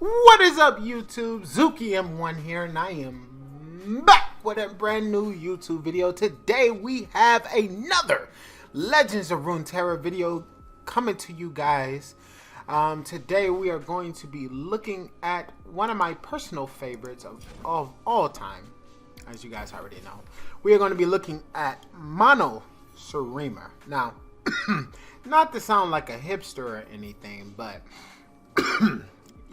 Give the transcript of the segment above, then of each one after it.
What is up, YouTube? Zuki M1 here, and I am back with a brand new YouTube video. Today we have another Legends of Runeterra video coming to you guys. Today we are going to be looking at one of my personal favorites of all time, as you guys already know. We are going to be looking at Mono Shurima. Now, not to sound like a hipster or anything, but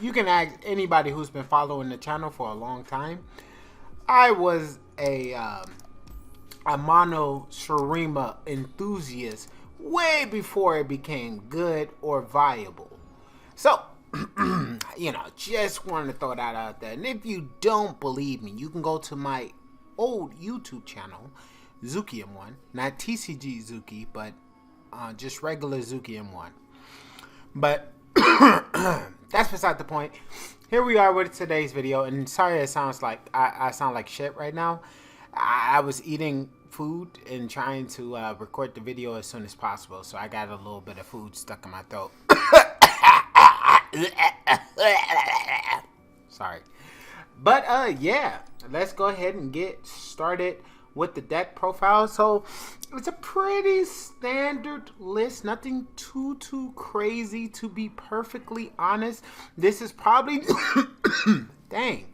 you can ask anybody who's been following the channel for a long time. I was a Mono Shurima enthusiast way before it became good or viable. So, just wanted to throw that out there. And if you don't believe me, you can go to my old YouTube channel, Zuki M1, not TCG Zuki, but just regular Zuki M1. But that's beside the point. Here we are with today's video, and sorry it sounds like I sound like shit right now. I was eating food and trying to record the video as soon as possible, so I got a little bit of food stuck in my throat. Sorry. But yeah, let's go ahead and get started with the deck profile. So it's a pretty standard list, nothing too crazy, to be perfectly honest. This is probably dang,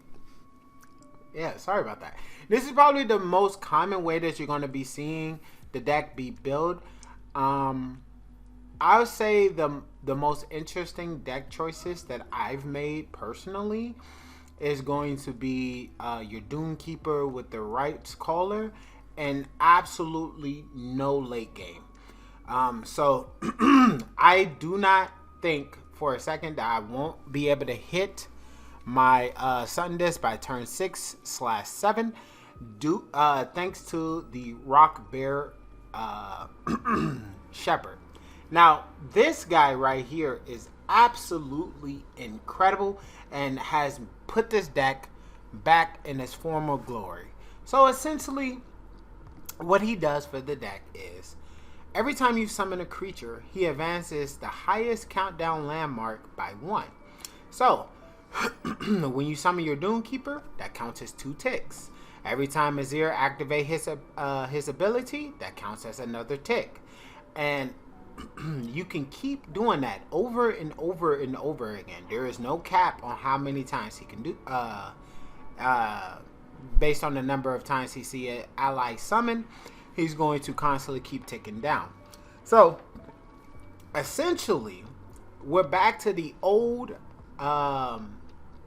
yeah, sorry about that. This is probably the most common way that you're going to be seeing the deck be built. I would say the most interesting deck choices that I've made personally is going to be your Doomkeeper with the Rights Caller and absolutely no late game. So I do not think for a second that I won't be able to hit my Sun Disc by turn 6/7. Thanks to the Rock Bear Shepherd. Now, this guy right here is absolutely incredible and has put this deck back in its former glory. So essentially, what he does for the deck is every time you summon a creature, he advances the highest countdown landmark by 1. So when you summon your Doomkeeper, that counts as 2 ticks. Every time Azir activates his ability, that counts as another tick. And you can keep doing that over and over and over again. There is no cap on how many times he can do, based on the number of times he see an ally summon. He's going to constantly keep ticking down. So essentially, we're back to the old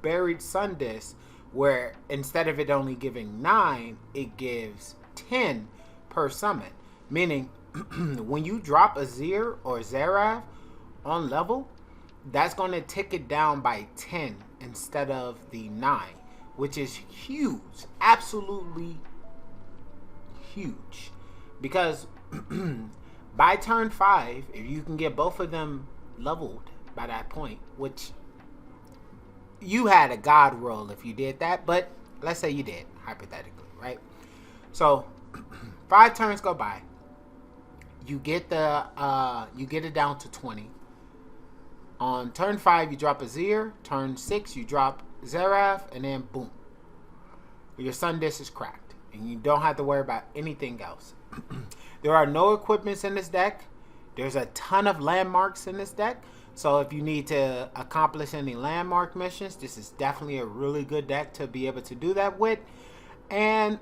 buried Sun Disc, where instead of it only giving 9, it gives 10 per summon. Meaning, when you drop Azir or Xerath on level, that's going to tick it down by 10 instead of the 9, which is huge, absolutely huge. Because by turn 5, if you can get both of them leveled by that point, which you had a god roll if you did that, but let's say you did, hypothetically, right? So 5 turns go by. You get it down to 20. On turn 5, you drop Azir. Turn 6, you drop Xerath, and then boom, your Sun Disc is cracked, and you don't have to worry about anything else. There are no equipments in this deck. There's a ton of landmarks in this deck. So if you need to accomplish any landmark missions, this is definitely a really good deck to be able to do that with. And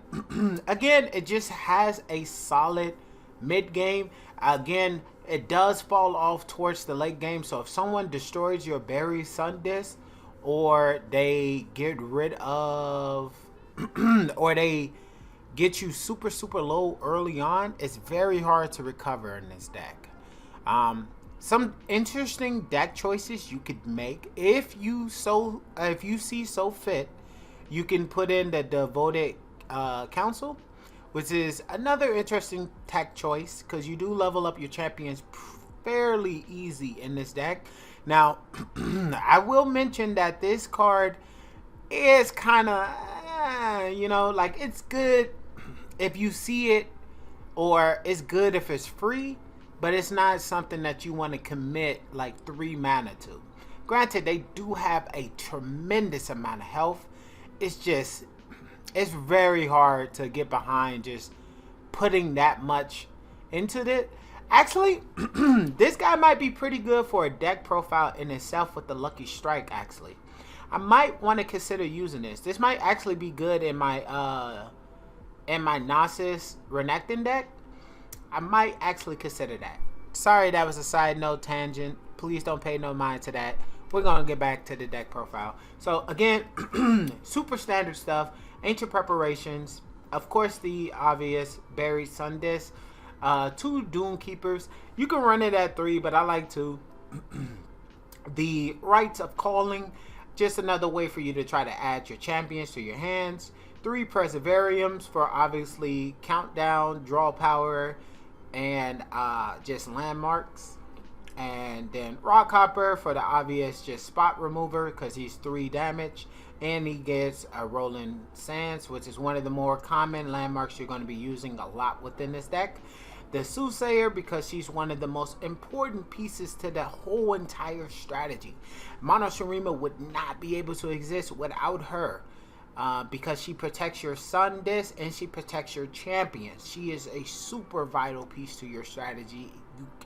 again, it just has a solid mid game. Again, it does fall off towards the late game. So if someone destroys your buried Sun Disc, or they get rid of or they get you super low early on, it's very hard to recover in this deck. Some interesting deck choices you could make if you see so fit. You can put in the Devoted Council, which is another interesting tech choice because you do level up your champions fairly easy in this deck. Now, I will mention that this card is kind of, like, it's good if you see it, or it's good if it's free, but it's not something that you want to commit like 3 mana to. Granted, they do have a tremendous amount of health. It's just, it's very hard to get behind just putting that much into it. Actually, this guy might be pretty good for a deck profile in itself with the Lucky Strike, actually. I might want to consider using this. This might actually be good in my Gnosis Renekton deck. I might actually consider that. Sorry, that was a side note tangent. Please don't pay no mind to that. We're going to get back to the deck profile. So, again, super standard stuff. Ancient Preparations. Of course, the obvious Buried Sun Disc. 2 Doom Keepers. You can run it at 3, but I like 2. The Rites of Calling. Just another way for you to try to add your champions to your hands. 3 Perseverums for obviously countdown, draw power, and just landmarks. And then Rockhopper for the obvious just spot remover because he's 3 damage. And he gets a Rolling Sands, which is one of the more common landmarks you're going to be using a lot within this deck. The Soothsayer, because she's one of the most important pieces to the whole entire strategy. Mono Shurima would not be able to exist without her. Because she protects your Sun Disc and she protects your champions. She is a super vital piece to your strategy.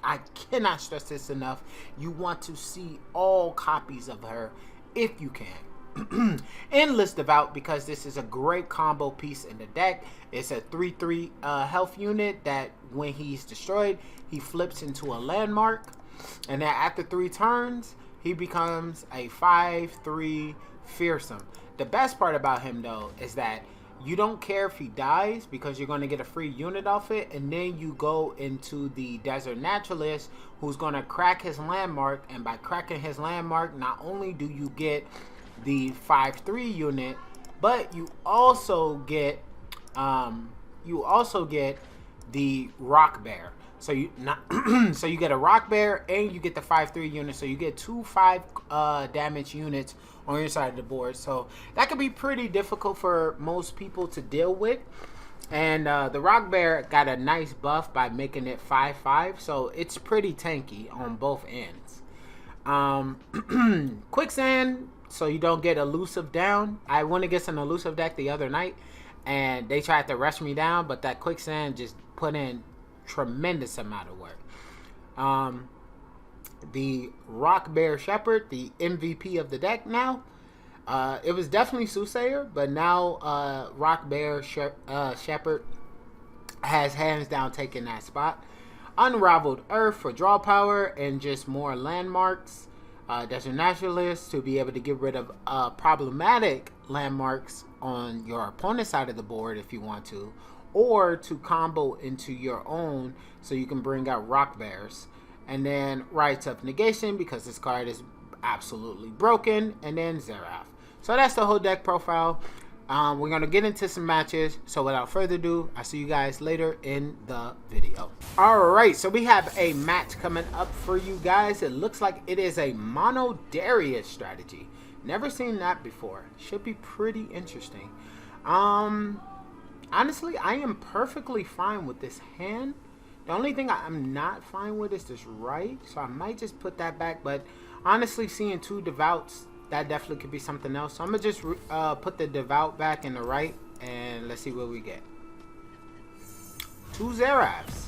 I cannot stress this enough. You want to see all copies of her if you can. Endless Devout, because this is a great combo piece in the deck. It's a 3/3 health unit that when he's destroyed, he flips into a landmark. And then after 3 turns, he becomes a 5/3 fearsome. The best part about him, though, is that you don't care if he dies because you're going to get a free unit off it. And then you go into the Desert Naturalist, who's going to crack his landmark. And by cracking his landmark, not only do you get the 5/3 unit, but you also get the Rock Bear. So you so you get a Rock Bear and you get the 5/3 unit. So you get 2 5 damage units on your side of the board. So that could be pretty difficult for most people to deal with. And the Rock Bear got a nice buff by making it 5/5. So it's pretty tanky on both ends. Quicksand, so you don't get elusive down. I went against an elusive deck the other night and they tried to rush me down, but that Quicksand just put in tremendous amount of work. The Rock Bear Shepherd, the MVP of the deck now. It was definitely Soothsayer, but now Rock Bear Shepherd has hands down taken that spot. Unraveled Earth for draw power and just more landmarks. Desert Naturalist to be able to get rid of problematic landmarks on your opponent's side of the board if you want to, or to combo into your own so you can bring out Rock Bears. And then Rites of Negation, because this card is absolutely broken. And then Xerath. So that's the whole deck profile. We're going to get into some matches. So without further ado, I'll see you guys later in the video. Alright, so we have a match coming up for you guys. It looks like it is a Mono Darius strategy. Never seen that before. Should be pretty interesting. Honestly, I am perfectly fine with this hand. The only thing I'm not fine with is this right. So I might just put that back. But honestly, seeing 2 Devouts, that definitely could be something else. So I'm going to just put the Devout back in the right. And let's see what we get. 2 Xeraths.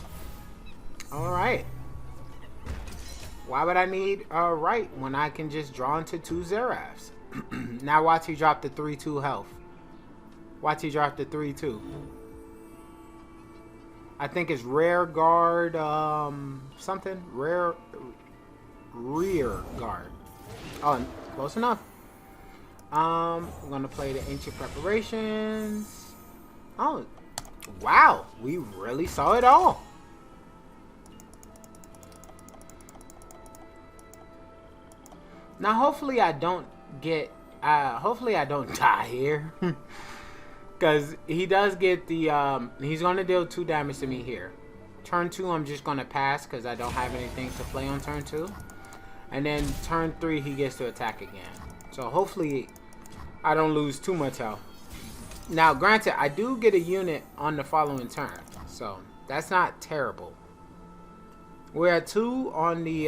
Alright. Why would I need right when I can just draw into 2 Xeraths? Now watch he drop the 3/2 health. Watch he drop the 3/2. I think it's Rare Guard, something. Rear Guard. Oh, close enough. We're going to play the Ancient Preparations. Oh, wow. We really saw it all. Now, hopefully I don't get... hopefully I don't die here. Because he does get the... he's going to deal 2 damage to me here. Turn 2, I'm just going to pass because I don't have anything to play on turn 2. And then turn 3, he gets to attack again. So hopefully I don't lose too much health. Now, granted, I do get a unit on the following turn. So that's not terrible. We're at 2 on the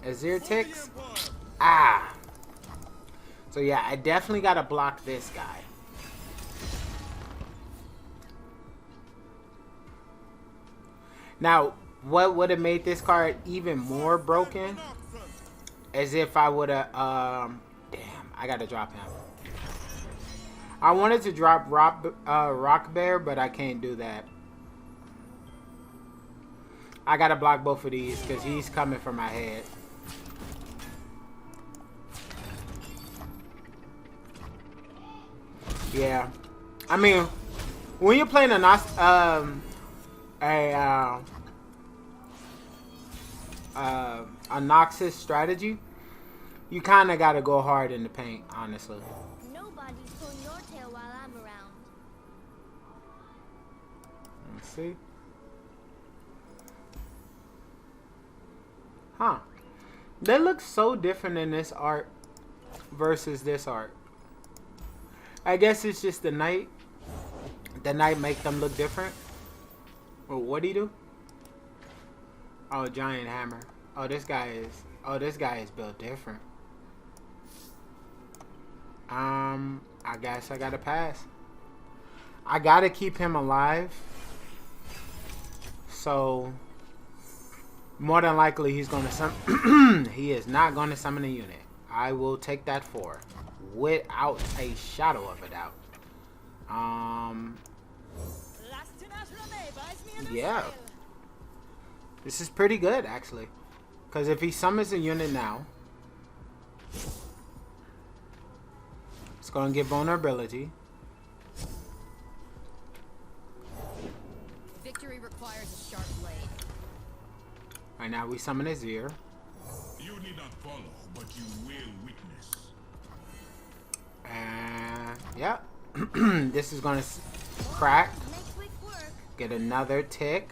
azir ticks. Ah, So yeah, I definitely gotta block this guy. Now, what would have made this card even more broken is if I would have, damn, I gotta drop him. I wanted to drop Rock Bear, but I can't do that. I gotta block both of these because he's coming for my head. Yeah, I mean, when you're playing a Noxus strategy, you kind of gotta go hard in the paint, honestly. Nobody's pulling your tail while I'm around. Let's see. Huh? They look so different in this art versus this art. I guess it's just the night. The night make them look different. Well, what do you do? Oh, giant hammer. Oh, this guy is built different. I guess I gotta pass. I gotta keep him alive. So more than likely he's gonna summon. He is not gonna summon a unit. I will take that for without a shadow of a doubt. Yeah. This is pretty good, actually. Because if he summons a unit now, it's going to get vulnerability. Victory requires a sharp blade. Right now, we summon azir. You need not follow, but you will witness. And, yeah. This is going to crack. Get another tick.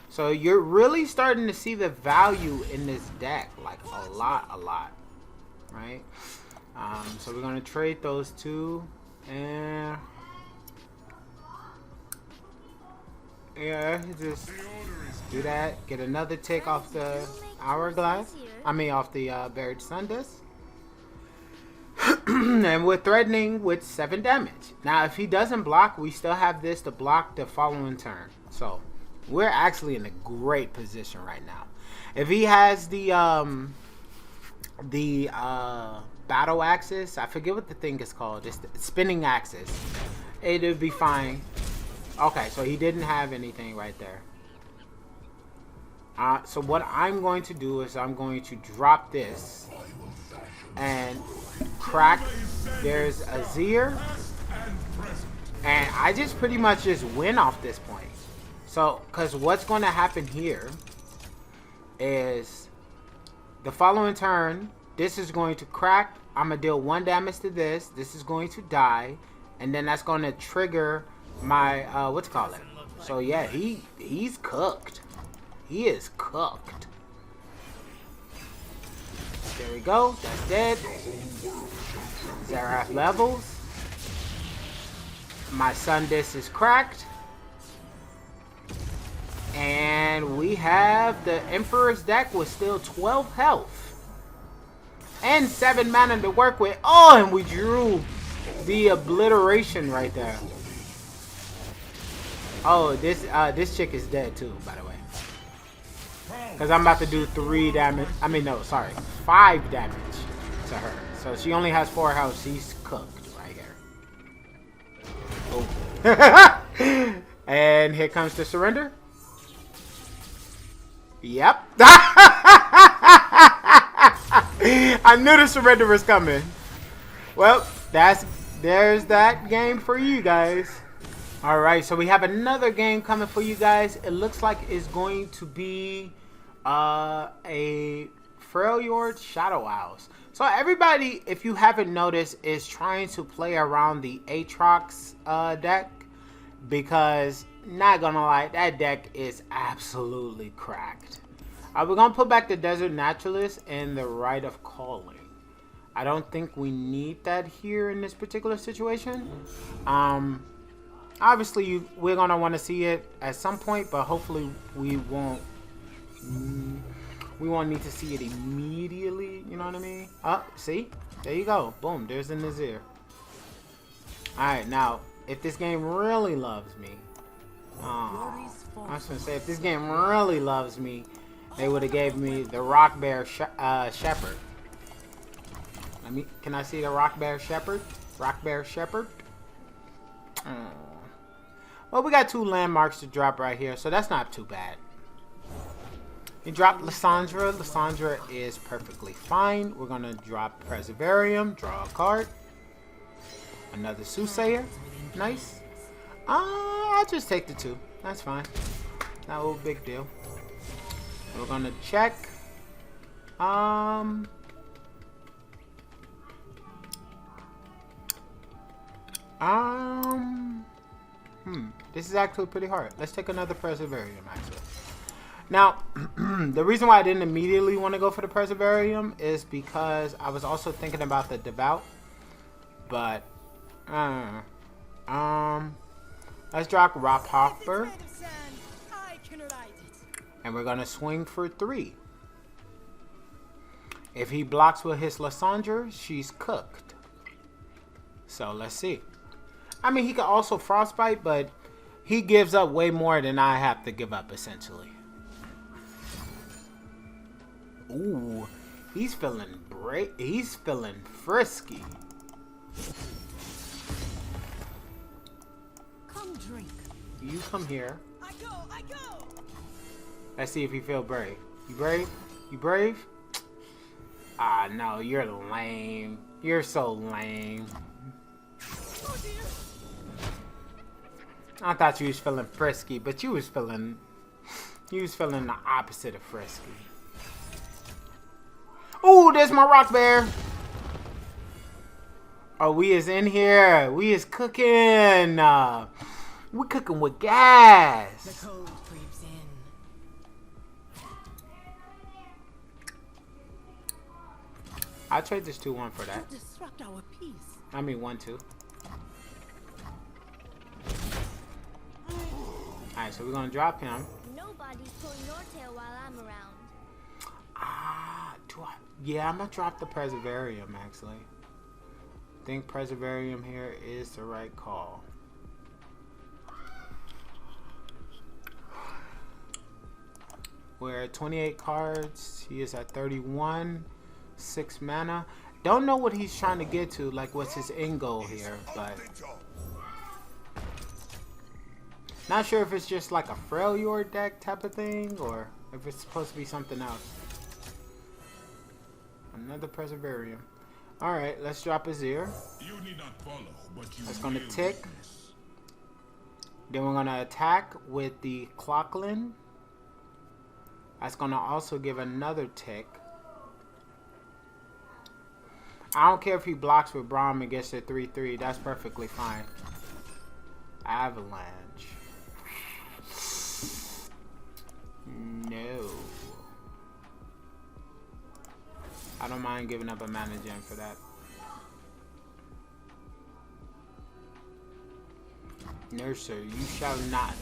So you're really starting to see the value in this deck, like a lot, right? So we're gonna trade those two, and yeah, just do that. Get another tick off the hourglass. I mean, off the buried sun disc. And we're threatening with 7 damage. Now, if he doesn't block, we still have this to block the following turn. So we're actually in a great position right now. If he has the battle axis, I forget what the thing is called, just the spinning axis, it'll be fine. Okay, so he didn't have anything right there. So what I'm going to do is I'm going to drop this and crack. There's azir, and I just pretty much just win off this point. So, because what's going to happen here is the following turn, this is going to crack. I'm going to deal 1 damage to this. This is going to die, and then that's going to trigger my what's it called? So yeah, he's cooked. He is cooked. There we go. That's dead. Xerath levels. My sun disc is cracked. And we have the Emperor's deck with still 12 health. And 7 mana to work with. Oh, and we drew the obliteration right there. Oh, this chick is dead too, by the way. Because I'm about to do 3 damage. I mean, no, sorry. 5 damage to her. So she only has 4 health. She's cooked right here. Oh. And here comes the surrender. Yep. I knew the surrender was coming. Well, there's that game for you guys. Alright, so we have another game coming for you guys. It looks like it's going to be a Freljord Shadow Owls. So everybody, if you haven't noticed, is trying to play around the Aatrox deck, because not gonna lie, that deck is absolutely cracked. We're gonna put back the Desert Naturalist and the Rite of Calling. I don't think we need that here in this particular situation. Obviously we're gonna want to see it at some point, but hopefully we won't need to see it immediately, you know what I mean? See, There you go. Boom. There's an azir. Alright, now, if this game really loves me... I was gonna say, if this game really loves me, they would have gave me the Rock Bear Shepherd. Can I see the Rock Bear Shepherd? Rock Bear Shepherd? Well, we got 2 landmarks to drop right here, so that's not too bad. We dropped Lysandra. Lysandra is perfectly fine. We're gonna drop Preservarium, draw a card. Another Soothsayer. Nice. I'll just take the 2. That's fine. Not a big deal. We're gonna check. This is actually pretty hard. Let's take another Preservarium, actually. Now, the reason why I didn't immediately want to go for the Preservarium is because I was also thinking about the Devout. But, let's drop Rock Hopper. And we're going to swing for 3. If he blocks with his Lysandra, she's cooked. So, let's see. I mean, he could also Frostbite, but he gives up way more than I have to give up, essentially. Ooh, he's feeling he's feeling frisky. Come drink. You come here. I go. Let's see if you feel brave. You brave? You brave? Ah, no, you're lame. You're so lame. Oh dear. I thought you was feeling frisky, but you was feeling the opposite of frisky. Ooh, there's my Rock Bear. Oh, we is in here. We is cooking. We cooking with gas. The cold creeps in. I'll trade this 2-1 for that. Disrupt our peace. I mean 1-2. Alright, so we're gonna drop him. Nobody's pulling your tail while I'm around. Yeah, I'm gonna drop the Preservarium, actually. I think Preservarium here is the right call. We're at 28 cards. He is at 31. 6 mana. Don't know what he's trying to get to, like what's his end goal here, but... Not sure if it's just like a Freljord deck type of thing, or if it's supposed to be something else. Another Preservarium. Alright, let's drop azir. That's gonna tick. Then we're gonna attack with the Clocklin. That's gonna also give another tick. I don't care if he blocks with Braum and gets a 3/3. That's perfectly fine. Avalanche. No. I don't mind giving up a mana gem for that. No, sir, you shall not.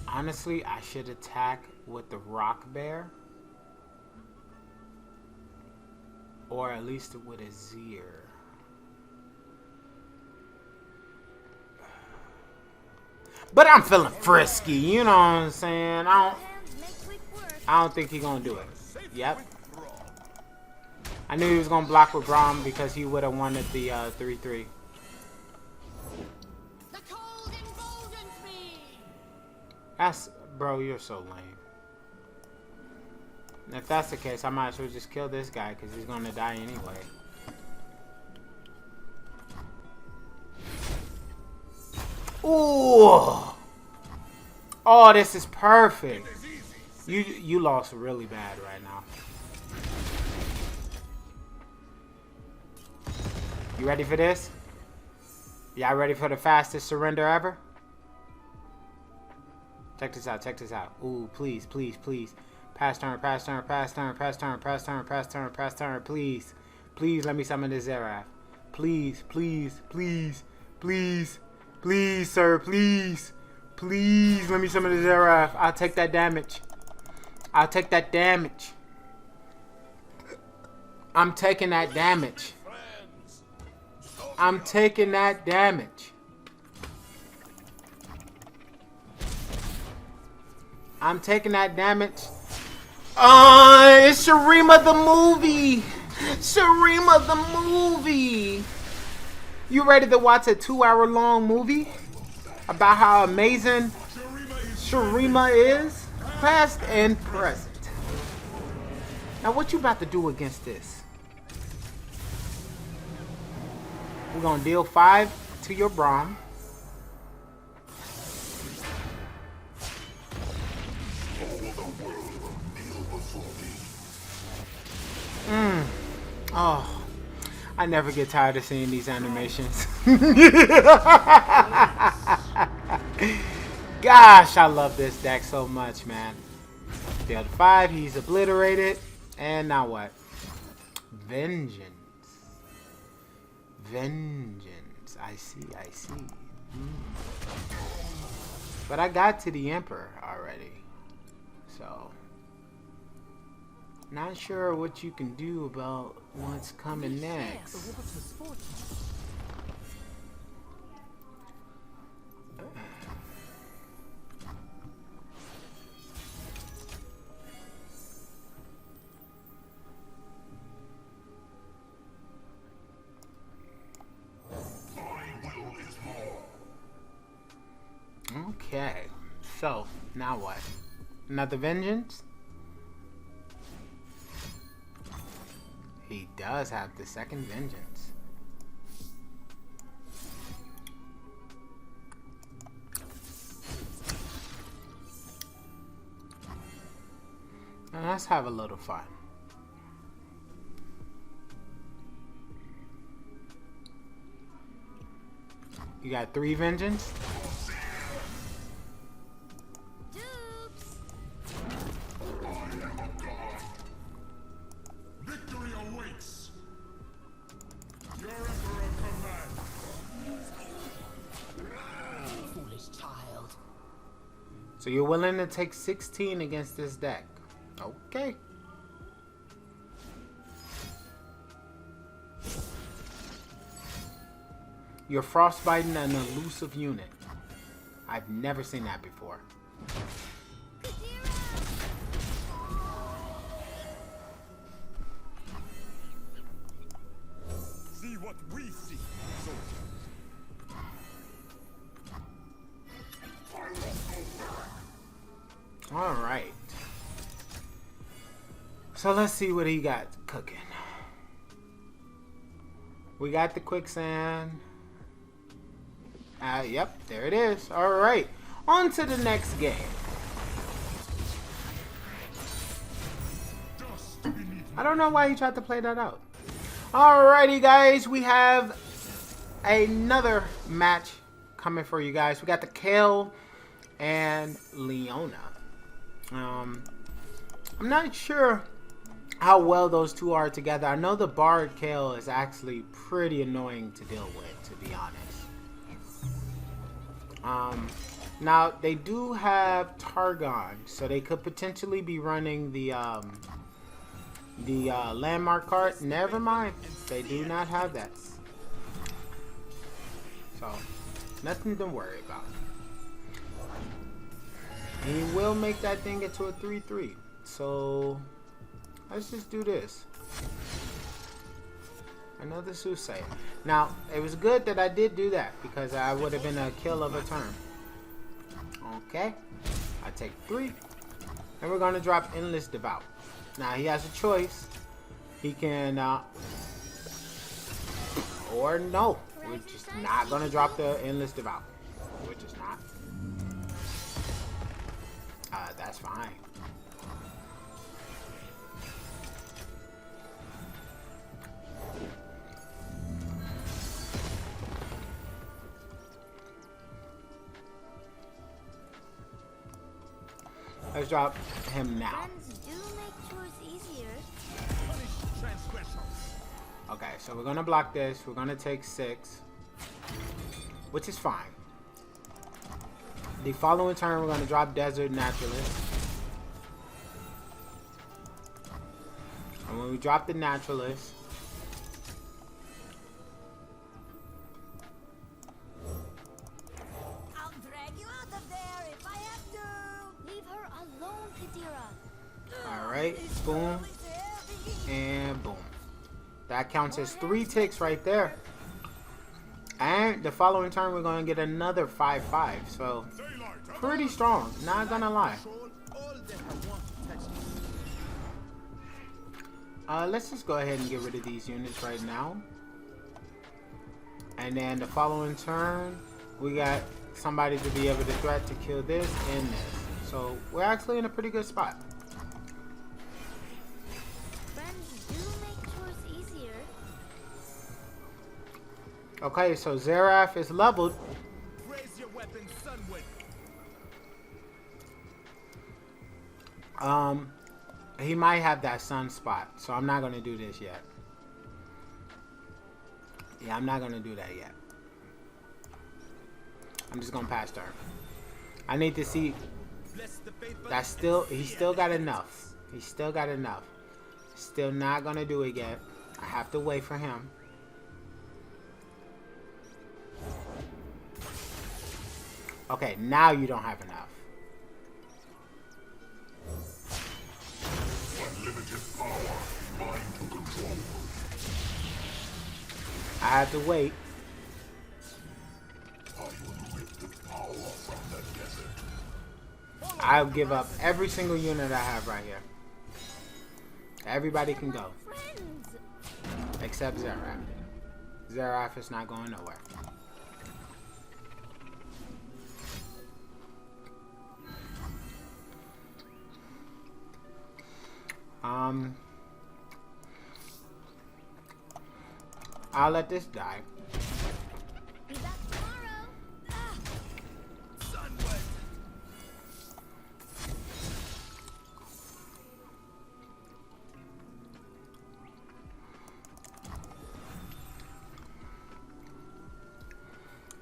Honestly, I should attack with the Rock Bear. Or at least with azir. But I'm feeling frisky, you know what I'm saying? I don't think he's gonna do it. Yep. I knew he was gonna block with Braum because he would have wanted the 3/3. The cold emboldens me. That's, bro, you're so lame. If that's the case, I might as well just kill this guy because he's gonna die anyway. Ooh! Oh, this is perfect. You lost really bad right now. You ready for this? Y'all ready for the fastest surrender ever? Check this out, check this out. Ooh, please, please, please. Pass turn, pass turn, pass turn, pass turn, pass turn, pass turn, pass turn, please. Please let me summon this xerath. Please, please, please, please, please, sir, please. Please let me summon this xerath. I'll take that damage. I'll take that damage. I'm taking that damage. I'm taking that damage. I'm taking that damage. It's Shurima the movie. Shurima the movie. You ready to watch a 2-hour-long movie about how amazing Shurima is? Past and present. Now what you about to do against this? We're gonna deal 5 to your Braum. Oh, I never get tired of seeing these animations. Gosh, I love this deck so much, man. Deal 5, he's obliterated. And now what? Vengeance. Vengeance. I see, I see. But I got to the Emperor already. So, not sure what you can do about what's coming next. Okay, so now what? Another vengeance? He does have the second vengeance. Now let's have a little fun. You got 3 vengeance? Victory awaits. Your emperor commands. Foolish child. So you're willing to take 16 against this deck? Okay. You're frostbiting an elusive unit. I've never seen that before. See what we see, soldier. All right. So let's see what he got cooking. We got the quicksand. Yep, there it is. All right, on to the next game. I don't know why he tried to play that out. Alrighty, guys, we have another match coming for you guys. We got the Kale and Leona. I'm not sure how well those two are together. I know the Bard Kale is actually pretty annoying to deal with, to be honest. Now they do have Targon, so they could potentially be running the landmark card. Never mind, they do not have that, so nothing to worry about. He will make that thing into a 3/3. So let's just do this. Another Soothsayer. Now, it was good that I did do that, because I would have been a kill of a turn. Okay. I take 3. And we're going to drop Endless Devout. Now, he has a choice. He can, or no. We're just not going to drop the Endless Devout. We're just not. That's fine. Let's drop him now. Friends do make chores easier. Punish transgressors. Okay, so we're gonna block this. We're gonna take 6, which is fine. The following turn, we're gonna drop Desert Naturalist. And And when we drop the naturalist, I'll drag you out of there if I have to. Leave her alone, Kadira. alright, boom, and boom. That counts as 3 ticks right there. And the following turn, we're going to get another 5/5. So, pretty strong, not gonna lie. Let's just go ahead and get rid of these units right now. And then the following turn, we got somebody to be able to threat to kill this and this. So, we're actually in a pretty good spot. Friends do make chores easier. Okay, so Xerath is leveled. Raise your weapon, Sunwood. He might have that sun spot, so I'm not gonna do this yet. Yeah, I'm not gonna do that yet. I'm just gonna pass turn. I need to see. That's still. He's still got enough. He's still got enough. Still not gonna do it yet. I have to wait for him. Okay, now you don't have enough. Unlimited power, mine to control. I have to wait. I will rip the power from the desert. I'll give up every single unit I have right here. Everybody can go. Friends. Except Xerath. Xerath is not going nowhere. I'll let this die. Be back tomorrow. Ah. Sunwood.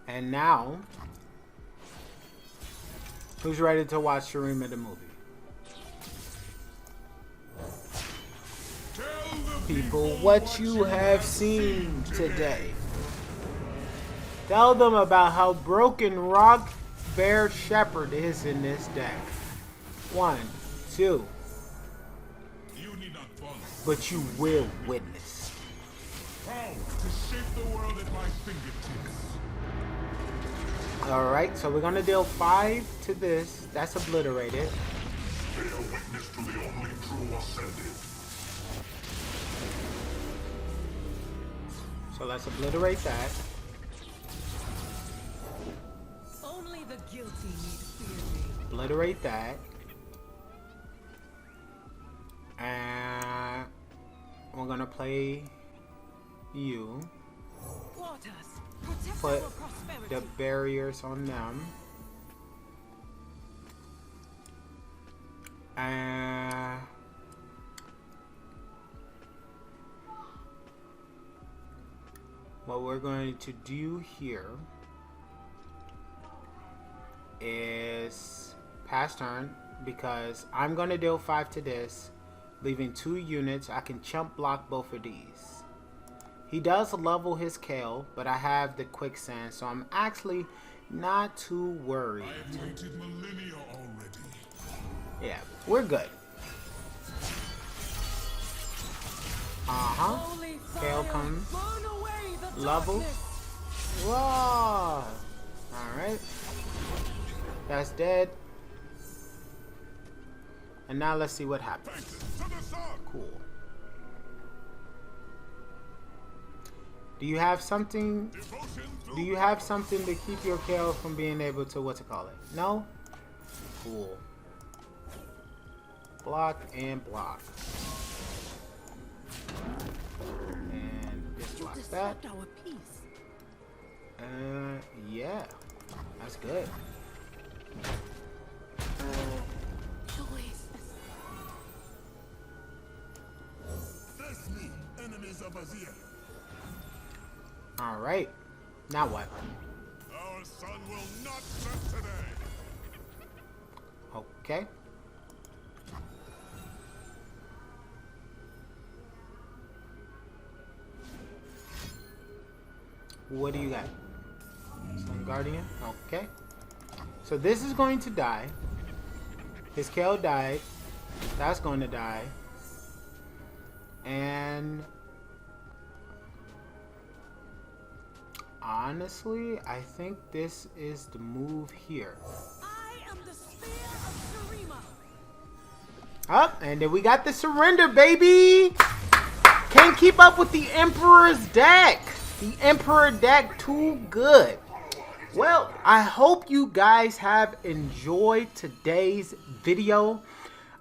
And now, who's ready to watch Shurima the movie? People, what you have seen today. Tell them about how broken Rock Bear Shepherd is in this deck. 1, 2. You need not follow. But you will witness. How to shape the world at my fingertips. Alright, so we're gonna deal 5 to this. That's obliterated. Bear witness to the only true ascended. So let's obliterate that. Only the guilty need fear me. Obliterate that. And we're gonna play you. Waters, protect Put our prosperity. the barriers on them. And what we're going to do here is pass turn, because I'm going to deal 5 to this, leaving 2 units. I can chump block both of these. He does level his Kale, but I have the quicksand, so I'm actually not too worried. I have waited millennia already. Yeah, we're good. Holy Kale fire, comes. burn away the Level. darkness. Whoa! Alright. That's dead. And now let's see what happens. To the sun. Cool. Do you have something? Devotion to Do you have something to keep your Kale from being able to it? No? Cool. Block and block. And this You blocks that. disrupt our peace. Yeah. That's good. Choice. Face me, enemies of Azir. Alright. Now what? Our sun will not set today. Okay. What do you got? Sun Guardian. Okay. So this is going to die. His KO died. That's going to die. And honestly, I think this is the move here. I am the Spear of Shurima. Up, and then we got the surrender, baby. Can't keep up with the Emperor's deck. The Emperor deck too good. Well, I hope you guys have enjoyed today's video.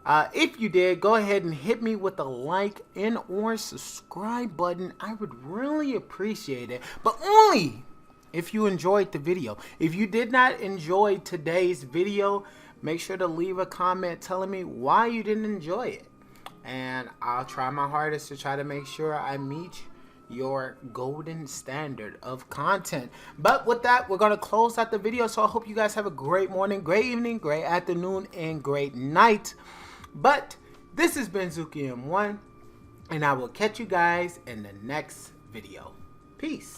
If you did, go ahead and hit me with a like and or subscribe button. I would really appreciate it, but only if you enjoyed the video. If you did not enjoy today's video, make sure to leave a comment telling me why you didn't enjoy it. And I'll try my hardest to try to make sure I meet your golden standard of content. But with that, we're going to close out the video. So I hope you guys have a great morning, great evening, great afternoon, and great night. But this has been Zuki M1, and I will catch you guys in the next video. Peace.